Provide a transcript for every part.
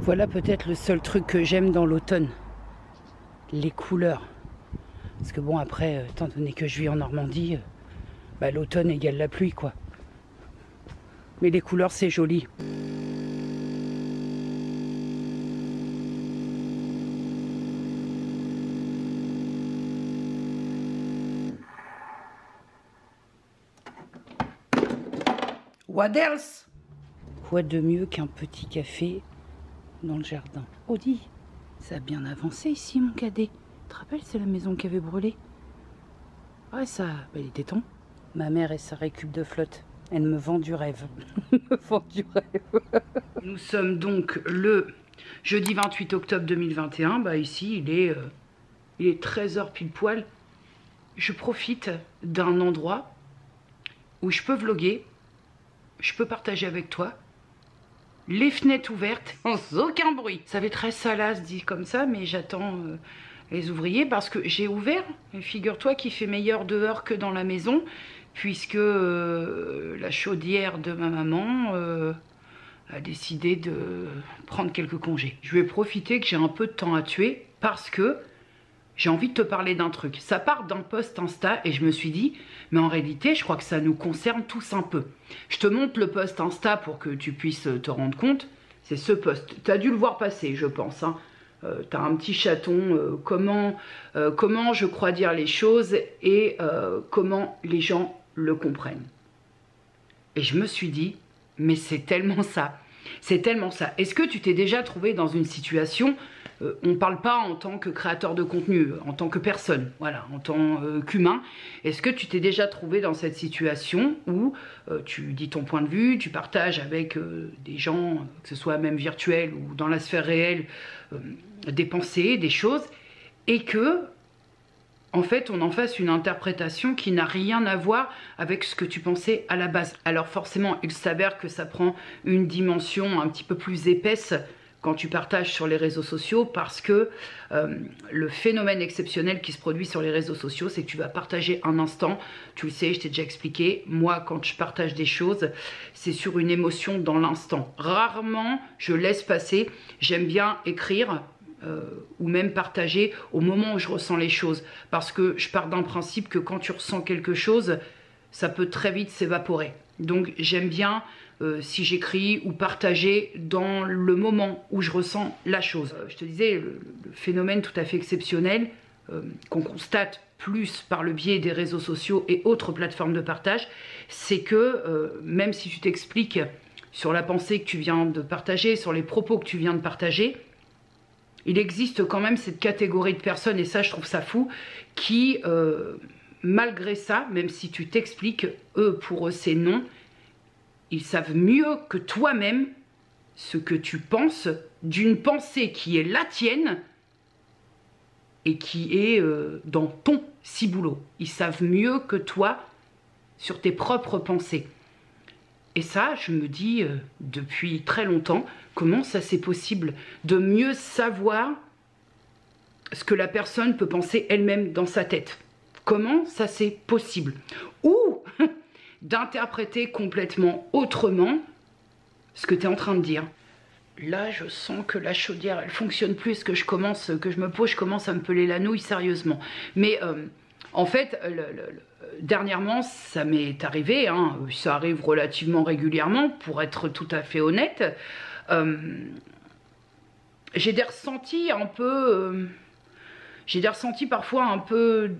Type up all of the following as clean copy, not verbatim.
Voilà peut-être le seul truc que j'aime dans l'automne. Les couleurs. Parce que bon, après, étant donné que je vis en Normandie, l'automne égale la pluie, quoi. Mais les couleurs, c'est joli. What else? Quoi de mieux qu'un petit café dans le jardin? Oh, dis, ça a bien avancé ici, mon cadet. Tu te rappelles, c'est la maison qui avait brûlé? Ouais, ça, il était temps. Ma mère et sa récup de flotte. Elle me vend du rêve. Me vend du rêve. Nous sommes donc le jeudi 28 octobre 2021. Ici, il est 13h pile poil. Je profite d'un endroit où je peux vlogger. Je peux partager avec toi. Les fenêtres ouvertes, sans aucun bruit. Ça fait très salace dit comme ça, mais j'attends les ouvriers parce que j'ai ouvert. Figure-toi qu'il fait meilleur dehors que dans la maison, puisque la chaudière de ma maman a décidé de prendre quelques congés. Je vais profiter que j'ai un peu de temps à tuer parce que j'ai envie de te parler d'un truc. Ça part d'un post Insta et je me suis dit, mais en réalité, je crois que ça nous concerne tous un peu. Je te montre le post Insta pour que tu puisses te rendre compte. C'est ce post. Tu as dû le voir passer, je pense. Hein. Tu as un petit chaton. Comment je crois dire les choses et comment les gens le comprennent. Et je me suis dit, mais c'est tellement ça. C'est tellement ça. Est-ce que tu t'es déjà trouvé dans une situation, on ne parle pas en tant que créateur de contenu, en tant que personne, voilà, en tant qu'humain. Est-ce que tu t'es déjà trouvé dans cette situation où tu dis ton point de vue, tu partages avec des gens, que ce soit même virtuel ou dans la sphère réelle, des pensées, des choses, et que en fait, on en fasse une interprétation qui n'a rien à voir avec ce que tu pensais à la base. Alors forcément, il s'avère que ça prend une dimension un petit peu plus épaisse quand tu partages sur les réseaux sociaux parce que le phénomène exceptionnel qui se produit sur les réseaux sociaux, c'est que tu vas partager un instant. Tu le sais, je t'ai déjà expliqué. Moi, quand je partage des choses, c'est sur une émotion dans l'instant. Rarement, je laisse passer. J'aime bien écrire. Ou même partager au moment où je ressens les choses. Parce que je pars d'un principe que quand tu ressens quelque chose, ça peut très vite s'évaporer. Donc j'aime bien, si j'écris ou partager dans le moment où je ressens la chose. Je te disais, le phénomène tout à fait exceptionnel qu'on constate plus par le biais des réseaux sociaux et autres plateformes de partage, c'est que même si tu t'expliques sur la pensée que tu viens de partager, sur les propos que tu viens de partager, il existe quand même cette catégorie de personnes, et ça je trouve ça fou, qui, malgré ça, même si tu t'expliques, pour eux c'est non, ils savent mieux que toi-même ce que tu penses d'une pensée qui est la tienne et qui est dans ton ciboulot. Ils savent mieux que toi sur tes propres pensées. Et ça, je me dis depuis très longtemps, comment ça c'est possible de mieux savoir ce que la personne peut penser elle-même dans sa tête. Comment ça c'est possible? Ou d'interpréter complètement autrement ce que tu es en train de dire. Là, je sens que la chaudière, elle fonctionne plus, que je me pose, je commence à me peler la nouille sérieusement. Mais en fait, dernièrement, ça m'est arrivé, hein, ça arrive relativement régulièrement, pour être tout à fait honnête. J'ai des ressentis un peu... j'ai des ressentis parfois un peu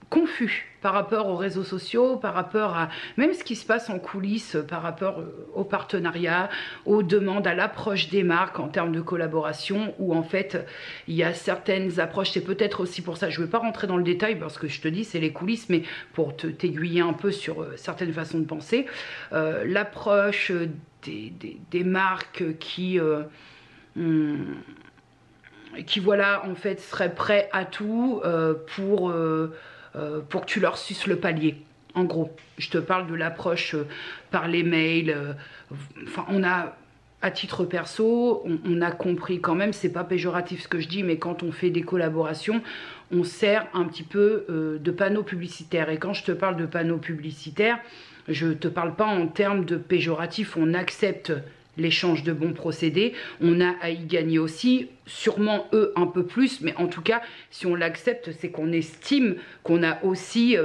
confus par rapport aux réseaux sociaux, par rapport à même ce qui se passe en coulisses, par rapport au partenariat, aux demandes, à l'approche des marques en termes de collaboration, où en fait il y a certaines approches, c'est peut-être aussi pour ça, je ne veux pas rentrer dans le détail parce que je te dis c'est les coulisses, mais pour t'aiguiller un peu sur certaines façons de penser, l'approche des marques qui voilà en fait seraient prêts à tout pour que tu leur suces le palier. En gros, je te parle de l'approche par les mails. Enfin, on a, à titre perso, on a compris quand même, c'est pas péjoratif ce que je dis, mais quand on fait des collaborations, on sert un petit peu de panneaux publicitaires. Et quand je te parle de panneaux publicitaires, je te parle pas en termes de péjoratif. On accepte l'échange de bons procédés, on a à y gagner aussi, sûrement eux un peu plus, mais en tout cas, si on l'accepte, c'est qu'on estime qu'on a aussi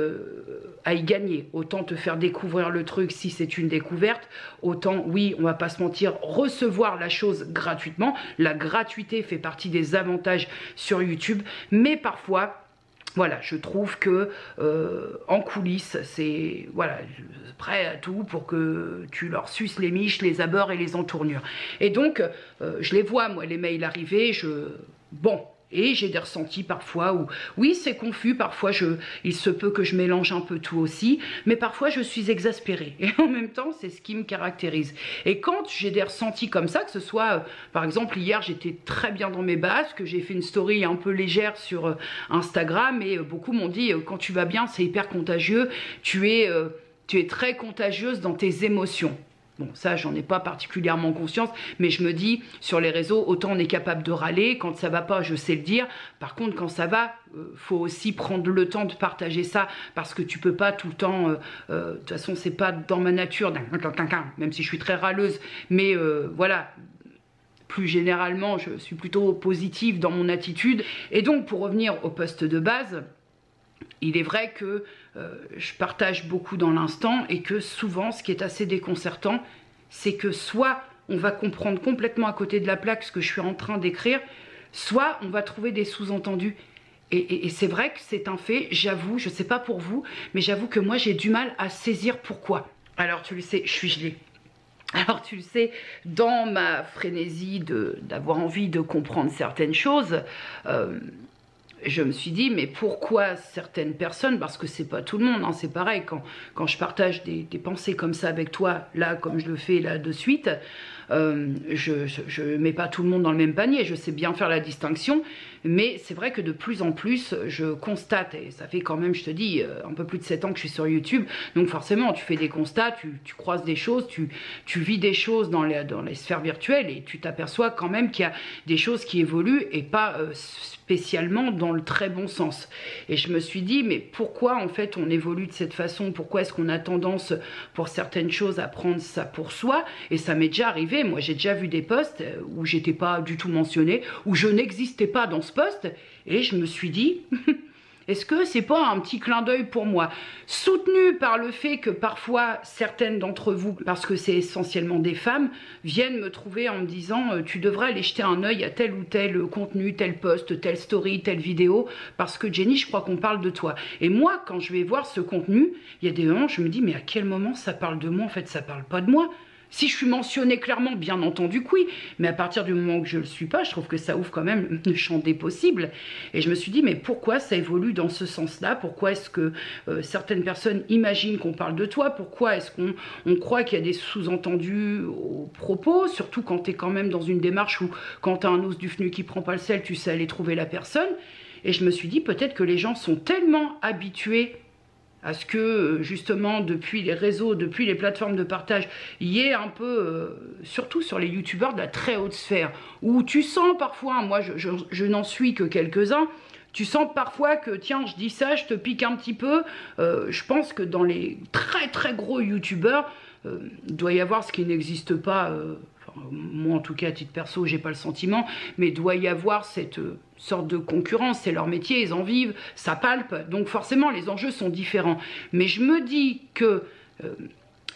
à y gagner. Autant te faire découvrir le truc si c'est une découverte, autant, oui, on va pas se mentir, recevoir la chose gratuitement. La gratuité fait partie des avantages sur YouTube, mais parfois, voilà, je trouve que en coulisses, c'est voilà, prêt à tout pour que tu leur suces les miches, les abords et les entournures. Et donc, je les vois, moi, les mails arriver, bon, et j'ai des ressentis parfois où, oui, c'est confus, parfois il se peut que je mélange un peu tout aussi, mais parfois je suis exaspérée. Et en même temps, c'est ce qui me caractérise. Et quand j'ai des ressentis comme ça, que ce soit, par exemple, hier, j'étais très bien dans mes bases, que j'ai fait une story un peu légère sur Instagram, et beaucoup m'ont dit, quand tu vas bien, c'est hyper contagieux, tu es très contagieuse dans tes émotions. Bon, ça, j'en ai pas particulièrement conscience, mais je me dis, sur les réseaux, autant on est capable de râler. Quand ça va pas, je sais le dire. Par contre, quand ça va, faut aussi prendre le temps de partager ça, parce que tu peux pas tout le temps... de toute façon, c'est pas dans ma nature, même si je suis très râleuse. Mais voilà, plus généralement, je suis plutôt positive dans mon attitude. Et donc, pour revenir au poste de base... Il est vrai que je partage beaucoup dans l'instant et que souvent, ce qui est assez déconcertant, c'est que soit on va comprendre complètement à côté de la plaque ce que je suis en train d'écrire, soit on va trouver des sous-entendus. Et c'est vrai que c'est un fait, j'avoue, je ne sais pas pour vous, mais j'avoue que moi j'ai du mal à saisir pourquoi. Alors tu le sais, je suis gelée. Alors tu le sais, dans ma frénésie d'avoir envie de comprendre certaines choses, je me suis dit, mais pourquoi certaines personnes, parce que c'est pas tout le monde, hein, c'est pareil, quand je partage des pensées comme ça avec toi, là, comme je le fais là de suite, je mets pas tout le monde dans le même panier, je sais bien faire la distinction, mais c'est vrai que de plus en plus, je constate, et ça fait quand même, je te dis, un peu plus de 7 ans que je suis sur YouTube, donc forcément, tu fais des constats, tu croises des choses, tu vis des choses dans les sphères virtuelles, et tu t'aperçois quand même qu'il y a des choses qui évoluent, et pas spécialement dans le très bon sens. Et je me suis dit, mais pourquoi en fait on évolue de cette façon? Pourquoi est-ce qu'on a tendance pour certaines choses à prendre ça pour soi? Et ça m'est déjà arrivé, moi j'ai déjà vu des posts où j'étais pas du tout mentionnée, où je n'existais pas dans ce post, et je me suis dit... Est-ce que c'est pas un petit clin d'œil pour moi? Soutenu par le fait que parfois certaines d'entre vous, parce que c'est essentiellement des femmes, viennent me trouver en me disant tu devrais aller jeter un œil à tel ou tel contenu, tel post, telle story, telle vidéo, parce que Jenny, je crois qu'on parle de toi. Et moi, quand je vais voir ce contenu, il y a des moments, je me dis mais à quel moment ça parle de moi? En fait, ça parle pas de moi. Si je suis mentionnée clairement, bien entendu que oui, mais à partir du moment où je ne le suis pas, je trouve que ça ouvre quand même le champ des possibles. Et je me suis dit, mais pourquoi ça évolue dans ce sens-là? Pourquoi est-ce que certaines personnes imaginent qu'on parle de toi? Pourquoi est-ce qu'on croit qu'il y a des sous-entendus aux propos? Surtout quand tu es quand même dans une démarche où quand tu as un os du FNU qui prend pas le sel, tu sais aller trouver la personne. Et je me suis dit, peut-être que les gens sont tellement habitués à ce que, justement, depuis les réseaux, depuis les plateformes de partage, il y ait un peu, surtout sur les youtubeurs de la très haute sphère, où tu sens parfois, moi je n'en suis que quelques-uns, tu sens parfois que, tiens, je dis ça, je te pique un petit peu. Je pense que dans les très très gros youtubeurs, il doit y avoir ce qui n'existe pas... moi en tout cas à titre perso j'ai pas le sentiment, mais il doit y avoir cette sorte de concurrence, c'est leur métier, ils en vivent, ça palpe, donc forcément les enjeux sont différents. Mais je me dis que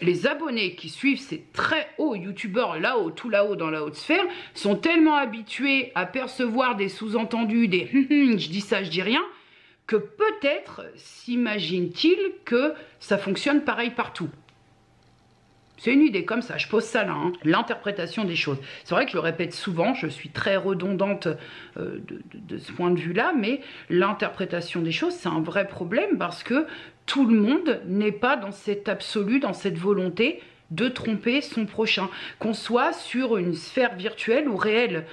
les abonnés qui suivent ces très hauts youtubeurs là-haut, tout là-haut dans la haute sphère, sont tellement habitués à percevoir des sous-entendus, des je dis ça, je dis rien, que peut-être s'imaginent-ils que ça fonctionne pareil partout. C'est une idée comme ça, je pose ça là, hein, l'interprétation des choses. C'est vrai que je le répète souvent, je suis très redondante de ce point de vue-là, mais l'interprétation des choses, c'est un vrai problème parce que tout le monde n'est pas dans cet absolu, dans cette volonté de tromper son prochain. Qu'on soit sur une sphère virtuelle ou réelle,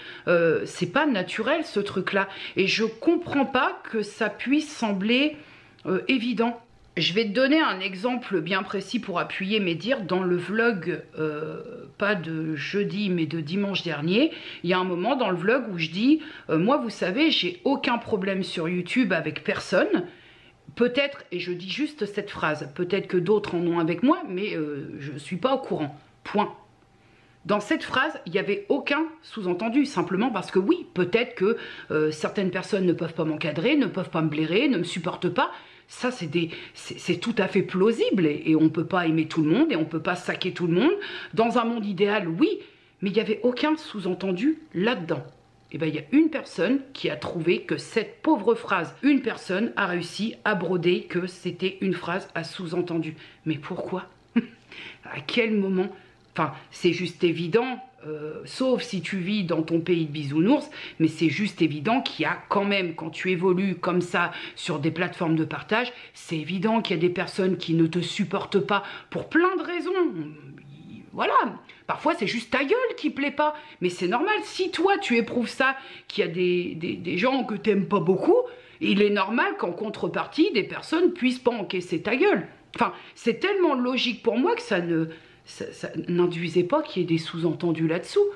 c'est pas naturel ce truc-là. Et je comprends pas que ça puisse sembler évident. Je vais te donner un exemple bien précis pour appuyer mes dires. Dans le vlog, pas de jeudi mais de dimanche dernier, il y a un moment dans le vlog où je dis moi vous savez j'ai aucun problème sur YouTube avec personne. Peut-être, et je dis juste cette phrase, peut-être que d'autres en ont avec moi, mais je ne suis pas au courant. Point. Dans cette phrase, il n'y avait aucun sous-entendu, simplement parce que oui, peut-être que certaines personnes ne peuvent pas m'encadrer, ne peuvent pas me blairer, ne me supportent pas. Ça, c'est tout à fait plausible et on ne peut pas aimer tout le monde et on ne peut pas saquer tout le monde. Dans un monde idéal, oui, mais il n'y avait aucun sous-entendu là-dedans. Et bien, il y a une personne qui a trouvé que cette pauvre phrase, une personne a réussi à broder que c'était une phrase à sous-entendu. Mais pourquoi? À quel moment? Enfin, c'est juste évident, sauf si tu vis dans ton pays de bisounours, mais c'est juste évident qu'il y a quand même, quand tu évolues comme ça sur des plateformes de partage, c'est évident qu'il y a des personnes qui ne te supportent pas pour plein de raisons. Voilà, parfois c'est juste ta gueule qui plaît pas, mais c'est normal. Si toi tu éprouves ça, qu'il y a des gens que t'aimes pas beaucoup, il est normal qu'en contrepartie, des personnes puissent pas encaisser ta gueule. Enfin, c'est tellement logique pour moi que ça n'induisait pas qu'il y ait des sous-entendus là-dessous.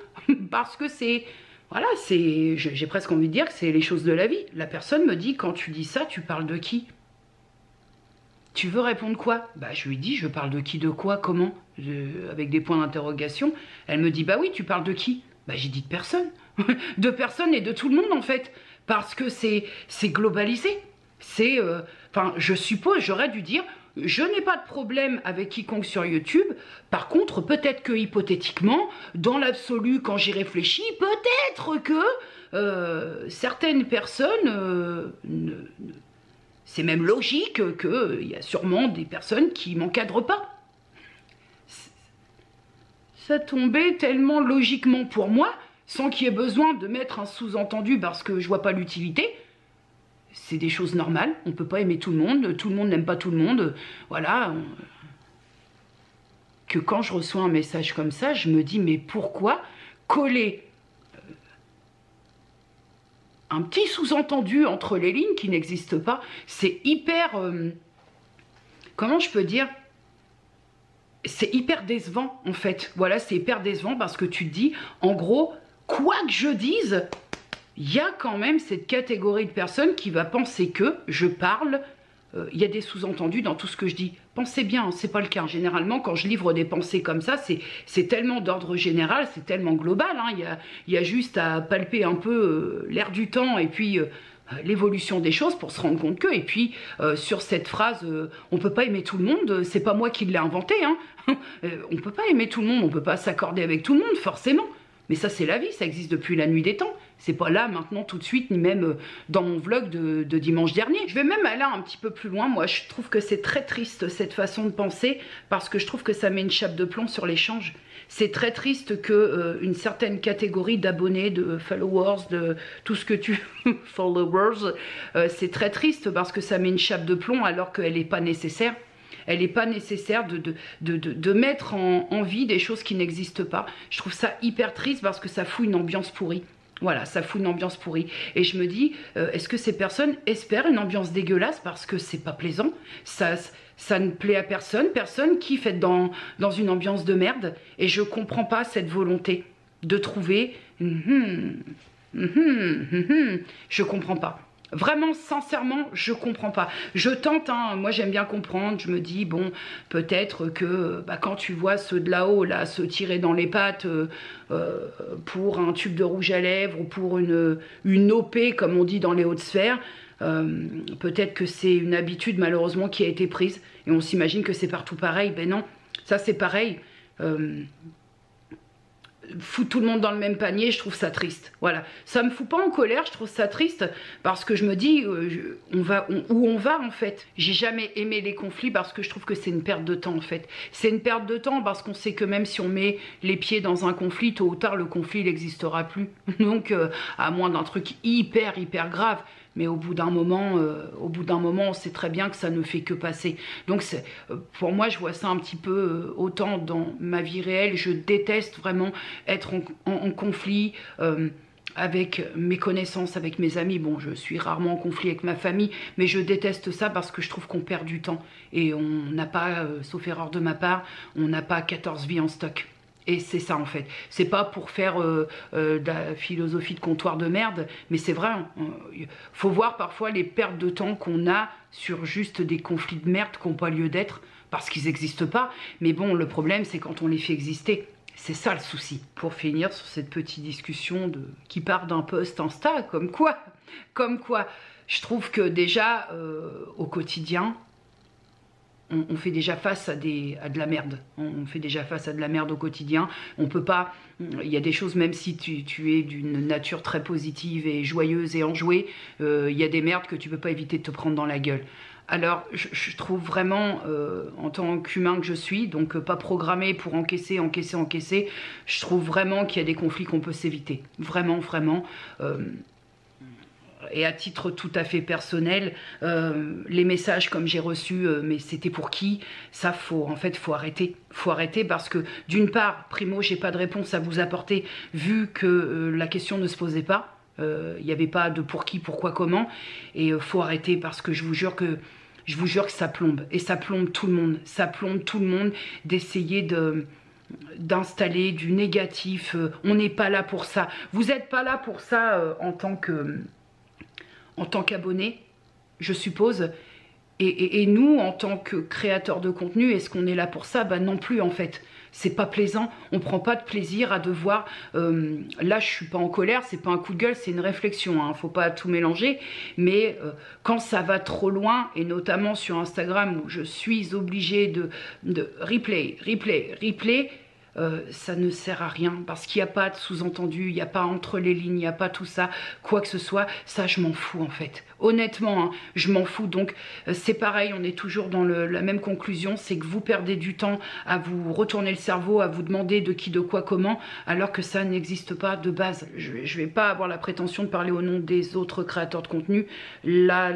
Parce que c'est... Voilà, j'ai presque envie de dire que c'est les choses de la vie. La personne me dit, quand tu dis ça, tu parles de qui? Tu veux répondre quoi? Bah, je lui dis, je parle de qui, de quoi, comment? Avec des points d'interrogation. Elle me dit, bah oui, tu parles de qui? Bah, j'ai dit de personne. De personne et de tout le monde, en fait. Parce que c'est globalisé. C'est... Enfin, je suppose, j'aurais dû dire... Je n'ai pas de problème avec quiconque sur YouTube. Par contre, peut-être que hypothétiquement, dans l'absolu, quand j'y réfléchis, peut-être que certaines personnes, c'est même logique qu'il y a sûrement des personnes qui m'encadrent pas. Ça tombait tellement logiquement pour moi, sans qu'il y ait besoin de mettre un sous-entendu parce que je vois pas l'utilité. C'est des choses normales, on ne peut pas aimer tout le monde n'aime pas tout le monde, voilà. Que quand je reçois un message comme ça, je me dis, mais pourquoi coller un petit sous-entendu entre les lignes qui n'existe pas? C'est hyper... comment je peux dire? C'est hyper décevant, en fait. Voilà, c'est hyper décevant parce que tu te dis, en gros, quoi que je dise... Il y a quand même cette catégorie de personnes qui va penser que je parle, il y a des sous-entendus dans tout ce que je dis. Pensez bien, c'est pas le cas. Généralement, quand je livre des pensées comme ça, c'est tellement d'ordre général, c'est tellement global. Hein. Il y a juste à palper un peu l'air du temps et puis l'évolution des choses pour se rendre compte que. Et puis, sur cette phrase, on peut pas aimer tout le monde, c'est pas moi qui l'ai inventé. Hein. On peut pas aimer tout le monde, on peut pas s'accorder avec tout le monde, forcément. Mais ça, c'est la vie, ça existe depuis la nuit des temps. C'est pas là, maintenant, tout de suite, ni même dans mon vlog de dimanche dernier. Je vais même aller un petit peu plus loin. Moi, je trouve que c'est très triste, cette façon de penser, parce que je trouve que ça met une chape de plomb sur l'échange. C'est très triste que une certaine catégorie d'abonnés, de followers, de tout ce que tu... followers, c'est très triste parce que ça met une chape de plomb alors qu'elle n'est pas nécessaire. Elle n'est pas nécessaire de mettre en vie des choses qui n'existent pas. Je trouve ça hyper triste parce que ça fout une ambiance pourrie. Voilà, ça fout une ambiance pourrie. Et je me dis, est-ce que ces personnes espèrent une ambiance dégueulasse parce que c'est pas plaisant? Ça ne plaît à personne. Personne kiffe être dans une ambiance de merde. Et je comprends pas cette volonté de trouver... je comprends pas. Vraiment, sincèrement, je comprends pas. Je tente, hein, moi j'aime bien comprendre, je me dis, bon, peut-être que quand tu vois ceux de là-haut, là, se tirer dans les pattes pour un tube de rouge à lèvres ou pour une OP, comme on dit dans les hautes sphères, peut-être que c'est une habitude malheureusement qui a été prise et on s'imagine que c'est partout pareil. Ben non, ça c'est pareil. Foutre tout le monde dans le même panier, je trouve ça triste. Voilà, ça me fout pas en colère, je trouve ça triste parce que je me dis où on va en fait. J'ai jamais aimé les conflits parce que je trouve que c'est une perte de temps en fait. C'est une perte de temps parce qu'on sait que même si on met les pieds dans un conflit, tôt ou tard le conflit n'existera plus. Donc à moins d'un truc hyper grave. Mais au bout d'un moment, on sait très bien que ça ne fait que passer. Donc pour moi, je vois ça un petit peu autant dans ma vie réelle. Je déteste vraiment être en conflit avec mes connaissances, avec mes amis. Bon, je suis rarement en conflit avec ma famille, mais je déteste ça parce que je trouve qu'on perd du temps. Et on n'a pas, sauf erreur de ma part, on n'a pas 14 vies en stock. Et c'est ça en fait. C'est pas pour faire de la philosophie de comptoir de merde, mais c'est vrai. Faut voir parfois les pertes de temps qu'on a sur juste des conflits de merde qui n'ont pas lieu d'être parce qu'ils n'existent pas. Mais bon, le problème c'est quand on les fait exister. C'est ça le souci. Pour finir sur cette petite discussion qui part d'un post Insta, comme quoi, je trouve que déjà, au quotidien, on fait déjà face à de la merde. On fait déjà face à de la merde au quotidien. On peut pas... Il y a des choses, même si tu es d'une nature très positive et joyeuse et enjouée, il y a des merdes que tu peux pas éviter de te prendre dans la gueule. Alors, je trouve vraiment, en tant qu'humain que je suis, donc pas programmé pour encaisser, je trouve vraiment qu'il y a des conflits qu'on peut s'éviter. Vraiment, vraiment. Et à titre tout à fait personnel, les messages comme j'ai reçus, mais c'était pour qui? Ça, faut arrêter. Faut arrêter parce que, d'une part, primo, j'ai pas de réponse à vous apporter, vu que la question ne se posait pas. Il n'y avait pas de pour qui, pourquoi, comment. Et faut arrêter parce que je vous jure que ça plombe. Et ça plombe tout le monde. Ça plombe tout le monde d'essayer d'installer du négatif. On n'est pas là pour ça. Vous n'êtes pas là pour ça en tant qu'abonné, je suppose. Et nous, en tant que créateurs de contenu, est-ce qu'on est là pour ça? Ben non plus, en fait. C'est pas plaisant. On prend pas de plaisir à devoir... là, je suis pas en colère, c'est pas un coup de gueule, c'est une réflexion. Hein, faut pas tout mélanger. Mais quand ça va trop loin, et notamment sur Instagram, où je suis obligée de replay, ça ne sert à rien parce qu'il n'y a pas de sous-entendu, il n'y a pas entre les lignes, il n'y a pas tout ça, quoi que ce soit, ça je m'en fous en fait. Honnêtement, hein, je m'en fous. Donc c'est pareil, on est toujours dans la même conclusion, c'est que vous perdez du temps à vous retourner le cerveau, à vous demander de qui, de quoi, comment, alors que ça n'existe pas de base. Je ne vais pas avoir la prétention de parler au nom des autres créateurs de contenu. Là,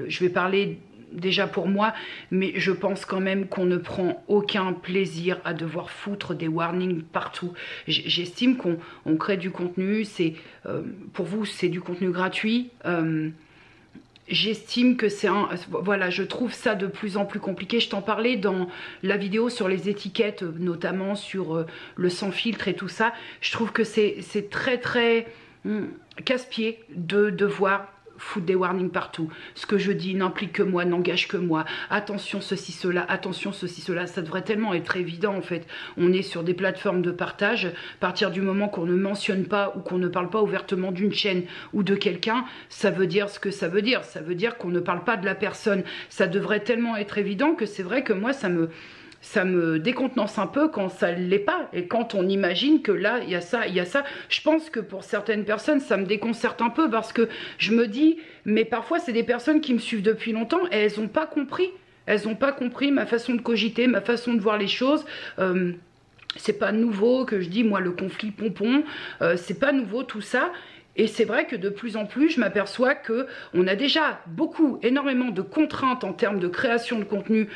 je vais parler... déjà pour moi, mais je pense quand même qu'on ne prend aucun plaisir à devoir foutre des warnings partout. J'estime qu'on crée du contenu, pour vous c'est du contenu gratuit. J'estime que c'est voilà, je trouve ça de plus en plus compliqué. Je t'en parlais dans la vidéo sur les étiquettes, notamment sur le sans filtre et tout ça. Je trouve que c'est très très casse-pied de devoir foutre des warnings partout. Ce que je dis n'implique que moi, n'engage que moi. Attention ceci, cela, attention ceci, cela. Ça devrait tellement être évident en fait. On est sur des plateformes de partage. À partir du moment qu'on ne mentionne pas ou qu'on ne parle pas ouvertement d'une chaîne ou de quelqu'un, ça veut dire ce que ça veut dire. Ça veut dire qu'on ne parle pas de la personne. Ça devrait tellement être évident que c'est vrai que moi ça me décontenance un peu quand ça ne l'est pas. Et quand on imagine que là, il y a ça, il y a ça. Je pense que pour certaines personnes, ça me déconcerte un peu parce que je me dis, mais parfois, c'est des personnes qui me suivent depuis longtemps et elles n'ont pas compris. Elles n'ont pas compris ma façon de cogiter, ma façon de voir les choses. C'est pas nouveau que je dis, moi, le conflit pompon. C'est pas nouveau tout ça. Et c'est vrai que de plus en plus, je m'aperçois qu'on a déjà énormément de contraintes en termes de création de contenu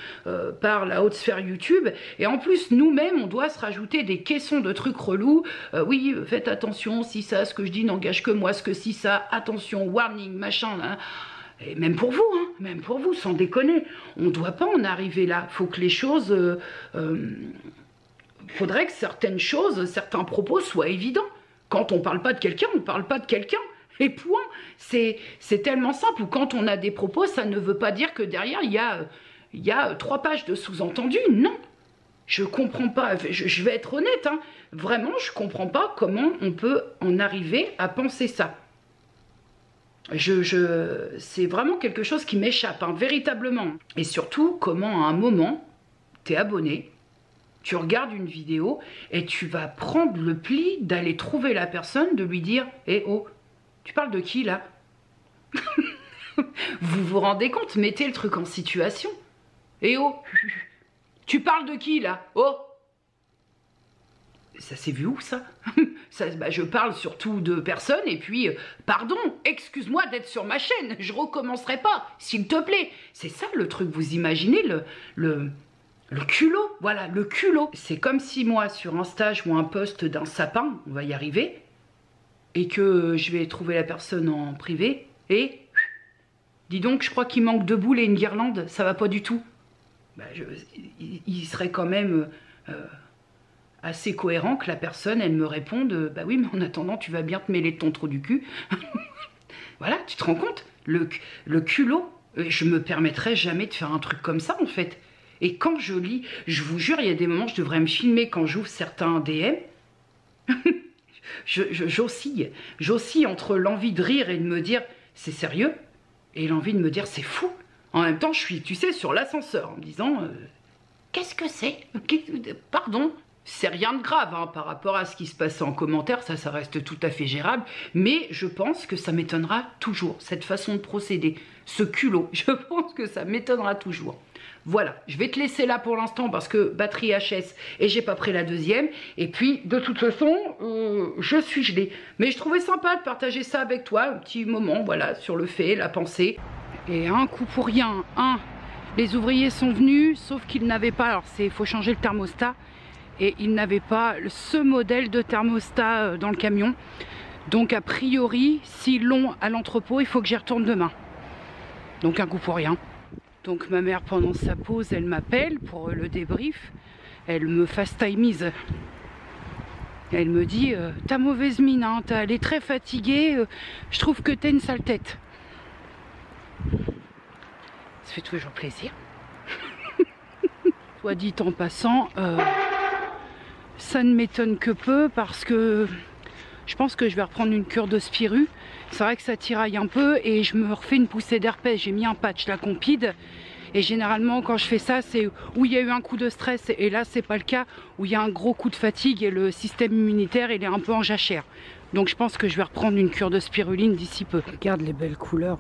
par la haute sphère YouTube. Et en plus, nous-mêmes, on doit se rajouter des caissons de trucs relous. Oui, faites attention, si ça, ce que je dis n'engage que moi, ce que si ça, attention, warning, machin, là. Et même pour vous, hein, même pour vous, sans déconner. On ne doit pas en arriver là. Il faut que les choses... faudrait que certaines choses, certains propos soient évidents. Quand on parle pas de quelqu'un, on parle pas de quelqu'un. Et point. C'est tellement simple. Ou quand on a des propos, ça ne veut pas dire que derrière, il y a 3 pages de sous-entendu. Non. Je comprends pas. Je vais être honnête. Hein. Vraiment, je comprends pas comment on peut en arriver à penser ça. C'est vraiment quelque chose qui m'échappe, hein, véritablement. Et surtout, comment à un moment, t'es abonné, tu regardes une vidéo et tu vas prendre le pli d'aller trouver la personne, de lui dire « Eh oh, tu parles de qui là ?» Vous vous rendez compte? Mettez le truc en situation. « Eh oh, tu parles de qui là? Oh !» Ça s'est vu où ça, je parle surtout de personnes et puis, pardon, excuse-moi d'être sur ma chaîne, je recommencerai pas, s'il te plaît. C'est ça le truc, vous imaginez le culot, voilà, le culot. C'est comme si moi, sur Insta, je vois un post d'un sapin, on va y arriver, et que je vais trouver la personne en privé, et, dis donc, je crois qu'il manque 2 boules et une guirlande, ça va pas du tout. Il serait quand même assez cohérent que la personne, elle me réponde, bah oui, mais en attendant, tu vas bien te mêler de ton trou du cul. Voilà, tu te rends compte, le culot, je me permettrais jamais de faire un truc comme ça, en fait. Et quand je lis, je vous jure, il y a des moments, je devrais me filmer quand j'ouvre certains DM. J'oscille entre l'envie de rire et de me dire c'est sérieux et l'envie de me dire c'est fou. En même temps, je suis, tu sais, sur l'ascenseur en me disant qu'est-ce que c'est? Pardon, c'est rien de grave hein, par rapport à ce qui se passe en commentaire, ça reste tout à fait gérable, mais je pense que ça m'étonnera toujours, cette façon de procéder, ce culot, je pense que ça m'étonnera toujours. Voilà, je vais te laisser là pour l'instant parce que batterie HS et j'ai pas pris la deuxième. Et puis, de toute façon, je suis gelée. Mais je trouvais sympa de partager ça avec toi, un petit moment, voilà, sur le fait, la pensée. Et un coup pour rien, les ouvriers sont venus, sauf qu'ils n'avaient pas, alors il faut changer le thermostat, et ils n'avaient pas ce modèle de thermostat dans le camion. Donc a priori, s'ils l'ont à l'entrepôt, il faut que j'y retourne demain. Donc un coup pour rien. Donc ma mère pendant sa pause, elle m'appelle pour le débrief, elle me fast-timise. Elle me dit, t'as mauvaise mine, hein, elle est très fatiguée, je trouve que t'as une sale tête. Ça fait toujours plaisir. Soit dit en passant, ça ne m'étonne que peu parce que je pense que je vais reprendre une cure de spiru. C'est vrai que ça tiraille un peu et je me refais une poussée d'herpès. J'ai mis un patch, la Compide. Et généralement, quand je fais ça, c'est où il y a eu un coup de stress. Et là, c'est pas le cas, où il y a un gros coup de fatigue et le système immunitaire, il est un peu en jachère. Donc je pense que je vais reprendre une cure de spiruline d'ici peu. Regarde les belles couleurs.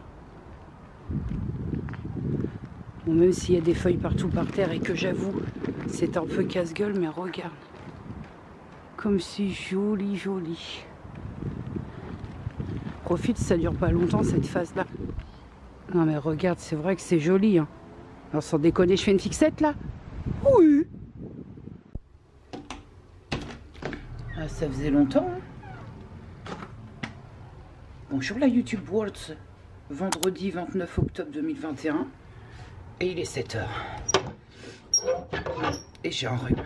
Bon, même s'il y a des feuilles partout par terre et que j'avoue, c'est un peu casse-gueule, mais regarde. Comme c'est joli, joli. Profite, ça dure pas longtemps cette phase-là. Non mais regarde, c'est vrai que c'est joli. Hein. Alors sans déconner, je fais une fixette là? Oui. Ah, ça faisait longtemps. Hein. Bonjour la YouTube Worlds. Vendredi 29 octobre 2021. Et il est 7 h. Et j'ai un rhume.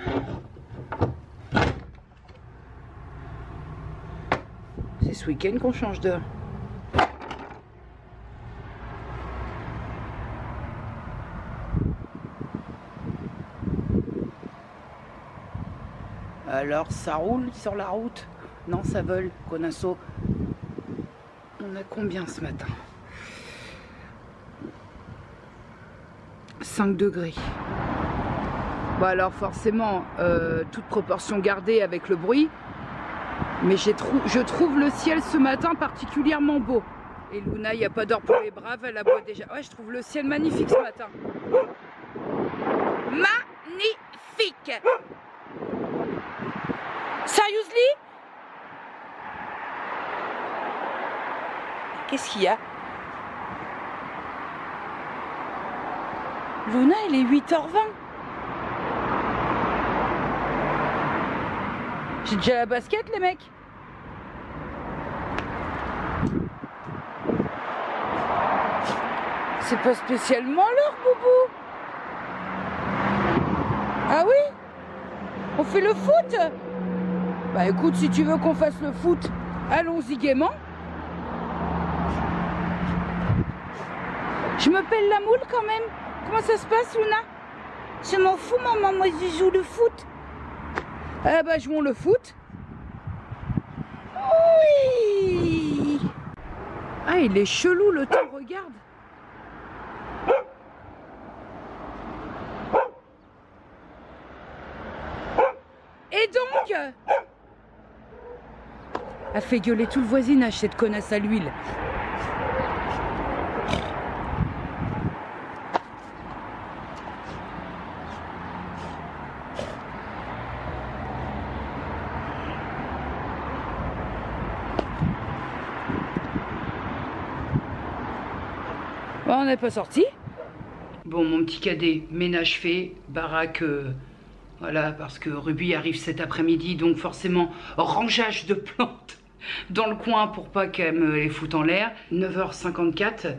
C'est ce week-end qu'on change d'heure. Alors, ça roule sur la route? Non, ça vole, connasso. On a combien ce matin? 5 degrés. Bon alors forcément, toute proportion gardée avec le bruit, mais je trouve le ciel ce matin particulièrement beau. Et Luna, il n'y a pas d'heure pour les braves, elle aboie déjà. Ouais, je trouve le ciel magnifique ce matin. Magnifique! Seriously? Qu'est-ce qu'il y a? Luna, il est 8h20. J'ai déjà la basket, les mecs. C'est pas spécialement l'heure, Boubou. Ah oui? On fait le foot? Bah écoute, si tu veux qu'on fasse le foot, allons-y gaiement. Je me pèle la moule quand même. Comment ça se passe, Luna? Je m'en fous, maman, moi je joue le foot. Ah bah jouons le foot. Oui. Ah, il est chelou le temps, regarde. Et donc, a fait gueuler tout le voisinage, cette connasse à l'huile. Bon, on n'est pas sorti. Bon, mon petit cadet, ménage fait, baraque... Voilà, parce que Ruby arrive cet après-midi, donc forcément, rangeage de plantes dans le coin pour pas qu'elle me les foute en l'air. 9h54,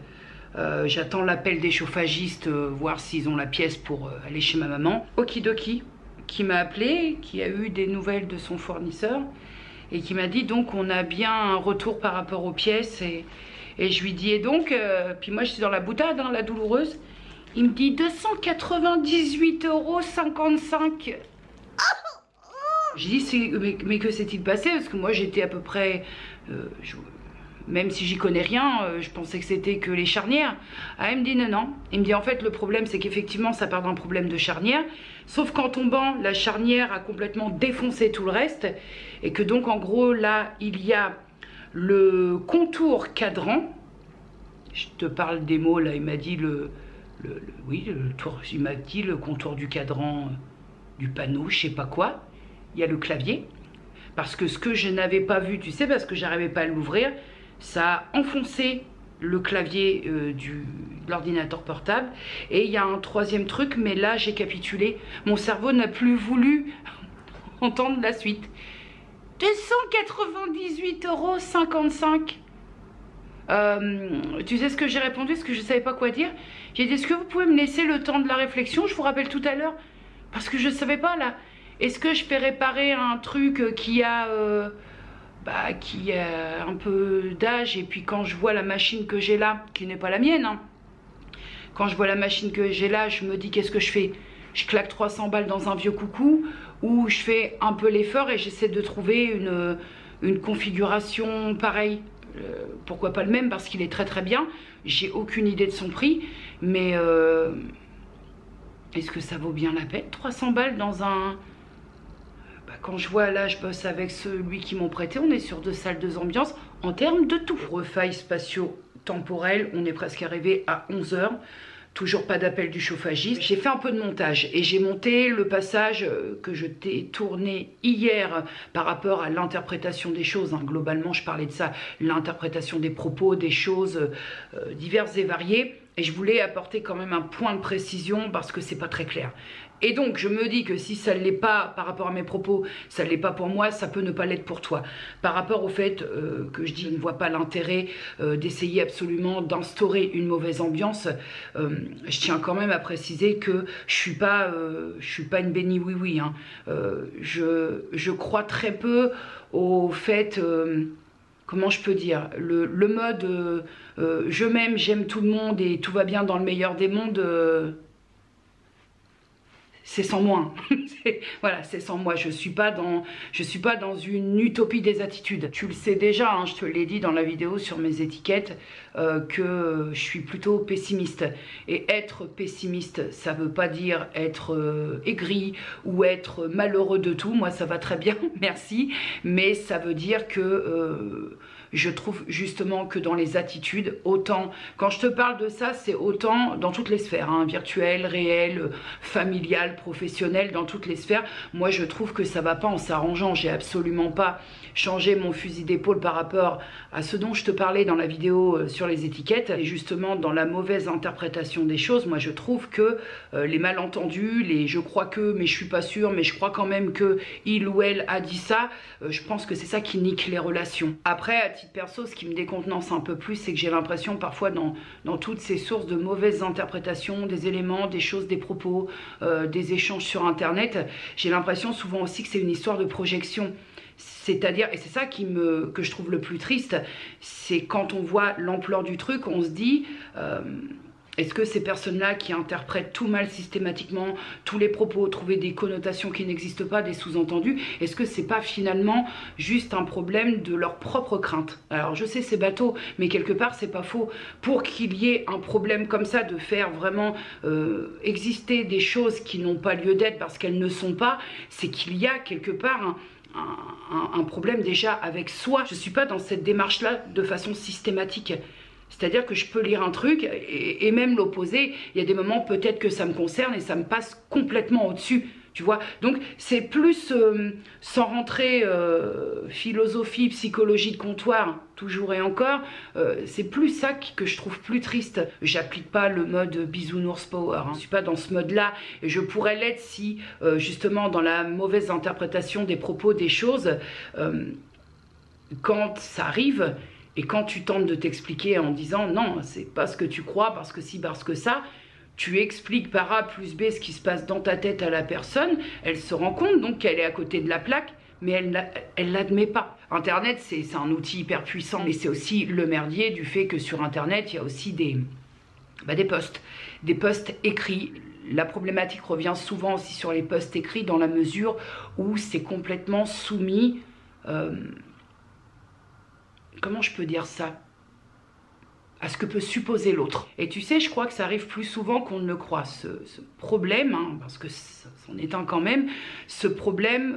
j'attends l'appel des chauffagistes, voir s'ils ont la pièce pour aller chez ma maman. Okidoki, qui m'a appelé, qui a eu des nouvelles de son fournisseur, et qui m'a dit donc on a bien un retour par rapport aux pièces, et je lui dis et donc, puis moi je suis dans la boutade, hein, la douloureuse, Il me dit 298,55 €. J'ai dit, mais que s'est-il passé? Parce que moi j'étais à peu près... même si j'y connais rien, je pensais que c'était que les charnières. Ah, il me dit non, non. Il me dit en fait le problème c'est qu'effectivement ça part d'un problème de charnière. Sauf qu'en tombant, la charnière a complètement défoncé tout le reste. Et que donc en gros là, il y a le contour cadran. Je te parle des mots là, il m'a dit il m'a dit le contour du cadran, du panneau, je sais pas quoi. Il y a le clavier. Parce que ce que je n'avais pas vu, tu sais, parce que j'arrivais pas à l'ouvrir, ça a enfoncé le clavier de l'ordinateur portable. Et il y a un troisième truc, mais là j'ai capitulé. Mon cerveau n'a plus voulu entendre la suite. 298,55 €. Tu sais ce que j'ai répondu, ce que je ne savais pas quoi dire. J'ai dit, est-ce que vous pouvez me laisser le temps de la réflexion? Je vous rappelle tout à l'heure. Parce que je ne savais pas là. Est-ce que je fais réparer un truc qui a un peu d'âge, et puis quand je vois la machine que j'ai là, qui n'est pas la mienne, hein, quand je vois la machine que j'ai là, je me dis qu'est-ce que je fais? Je claque 300 balles dans un vieux coucou, ou je fais un peu l'effort et j'essaie de trouver une configuration pareille. Pourquoi pas le même, parce qu'il est très très bien. J'ai aucune idée de son prix, mais est-ce que ça vaut bien la peine 300 balles dans un... Quand je vois là, je bosse avec celui qui m'ont prêté, on est sur 2 salles, 2 ambiances en termes de tout. Refailles spatio-temporelles, on est presque arrivé à 11 h. Toujours pas d'appel du chauffagiste. J'ai fait un peu de montage et j'ai monté le passage que je t'ai tourné hier par rapport à l'interprétation des choses. Hein. Globalement, je parlais de ça, l'interprétation des propos, des choses diverses et variées. Et je voulais apporter quand même un point de précision parce que c'est pas très clair. Et donc, je me dis que si ça ne l'est pas par rapport à mes propos, ça ne l'est pas pour moi, ça peut ne pas l'être pour toi. Par rapport au fait que je dis, je ne vois pas l'intérêt d'essayer absolument d'instaurer une mauvaise ambiance, je tiens quand même à préciser que je suis pas une bénie oui-oui. Hein. Je crois très peu au fait... comment je peux dire, le mode je m'aime, j'aime tout le monde et tout va bien dans le meilleur des mondes, c'est sans moi. Voilà, c'est sans moi. Je suis pas dans une utopie des attitudes. Tu le sais déjà, hein, je te l'ai dit dans la vidéo sur mes étiquettes, que je suis plutôt pessimiste. Et être pessimiste, ça veut pas dire être aigri ou être malheureux de tout. Moi, ça va très bien, merci. Mais ça veut dire que... je trouve justement que dans les attitudes, autant, quand je te parle de ça, c'est autant dans toutes les sphères, hein, virtuelles, réelles, familiales, professionnelles, dans toutes les sphères. Moi, je trouve que ça va pas en s'arrangeant. J'ai absolument pas changé mon fusil d'épaule par rapport à ce dont je te parlais dans la vidéo sur les étiquettes. Et justement, dans la mauvaise interprétation des choses, moi, je trouve que les malentendus, les je crois que, mais je suis pas sûre, mais je crois quand même que il ou elle a dit ça, je pense que c'est ça qui nique les relations. Après, à titre perso, ce qui me décontenance un peu plus, c'est que j'ai l'impression parfois dans toutes ces sources de mauvaises interprétations des éléments, des choses, des propos, des échanges sur internet, j'ai l'impression souvent aussi que c'est une histoire de projection. C'est-à-dire, et c'est ça que je trouve le plus triste, c'est quand on voit l'ampleur du truc, on se dit... est-ce que ces personnes-là qui interprètent tout mal systématiquement, tous les propos, trouver des connotations qui n'existent pas, des sous-entendus, est-ce que c'est pas finalement juste un problème de leur propre crainte? Alors je sais c'est bateau, mais quelque part c'est pas faux. Pour qu'il y ait un problème comme ça, de faire vraiment exister des choses qui n'ont pas lieu d'être parce qu'elles ne sont pas, c'est qu'il y a quelque part un problème déjà avec soi. Je suis pas dans cette démarche-là de façon systématique. C'est-à-dire que je peux lire un truc et même l'opposé. Il y a des moments peut-être que ça me concerne et ça me passe complètement au-dessus. Tu vois, donc c'est plus, sans rentrer philosophie, psychologie de comptoir, toujours et encore, c'est plus ça que je trouve plus triste. J'applique pas le mode bisounours power, hein. Je suis pas dans ce mode-là. Et je pourrais l'être si, justement, dans la mauvaise interprétation des propos, des choses, quand ça arrive... Et quand tu tentes de t'expliquer en disant non, c'est pas ce que tu crois, parce que si, parce que ça, tu expliques par A plus B ce qui se passe dans ta tête à la personne, elle se rend compte donc qu'elle est à côté de la plaque, mais elle l'admet pas. Internet, c'est un outil hyper puissant, mais c'est aussi le merdier du fait que sur Internet, il y a aussi Des posts. Des posts écrits. La problématique revient souvent aussi sur les posts écrits dans la mesure où c'est complètement soumis... comment je peux dire ça? À ce que peut supposer l'autre. Et tu sais, je crois que ça arrive plus souvent qu'on ne le croit. Ce problème, hein, parce que c'en est un quand même, ce problème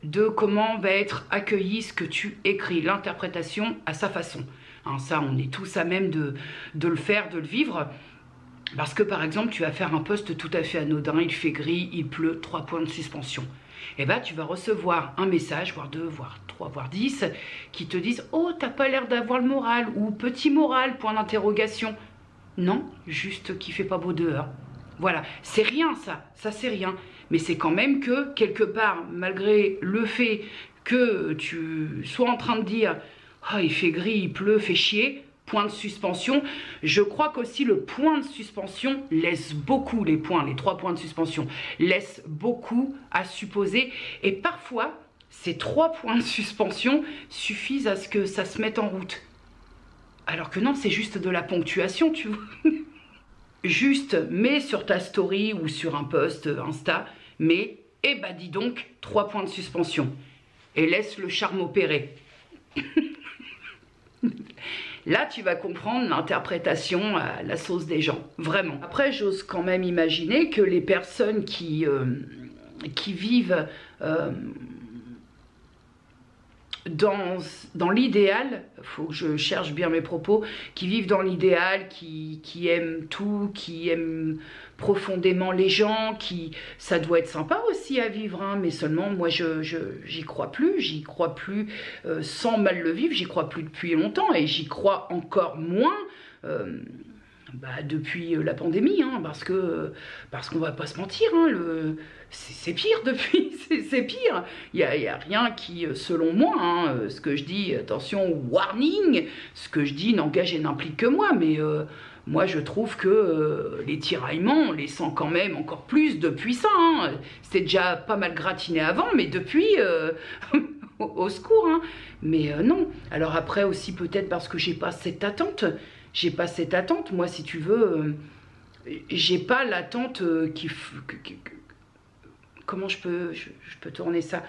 de comment va être accueilli ce que tu écris, l'interprétation à sa façon. Hein, ça, on est tous à même de le faire, de le vivre. Parce que par exemple, tu vas faire un post tout à fait anodin, il fait gris, il pleut, 3 points de suspension. Et bah tu vas recevoir un message, voire 2, voire 3, voire 10, qui te disent « Oh, t'as pas l'air d'avoir le moral » ou « Petit moral, point d'interrogation ». Non, juste qu'il fait pas beau dehors. Voilà, c'est rien ça c'est rien. Mais c'est quand même que, quelque part, malgré le fait que tu sois en train de dire « Oh, il fait gris, il pleut, fait chier », point de suspension, je crois qu'aussi le point de suspension laisse beaucoup, les 3 points de suspension, laissent beaucoup à supposer. Et parfois, ces 3 points de suspension suffisent à ce que ça se mette en route. Alors que non, c'est juste de la ponctuation, tu vois. Juste, mets sur ta story ou sur un post Insta, mais, eh ben dis donc, 3 points de suspension. Et laisse le charme opérer. Là, tu vas comprendre l'interprétation à la sauce des gens, vraiment. Après, j'ose quand même imaginer que les personnes qui vivent dans l'idéal, il faut que je cherche bien mes propos, qui vivent dans l'idéal, qui aiment tout, qui aiment profondément les gens, ça doit être sympa aussi à vivre, hein, mais seulement moi j'y crois plus sans mal le vivre, j'y crois plus depuis longtemps et j'y crois encore moins depuis la pandémie, hein, parce qu'on va pas se mentir, hein, c'est pire depuis, c'est pire. Il y a rien qui, selon moi, hein, ce que je dis, attention, warning, ce que je dis n'engage et n'implique que moi, mais moi je trouve que les tiraillements, on les sent quand même encore plus depuis ça. Hein. C'était déjà pas mal gratiné avant, mais depuis... au secours, hein. Mais non. Alors après aussi peut-être parce que j'ai pas cette attente. Moi, si tu veux, j'ai pas l'attente comment je peux tourner ça?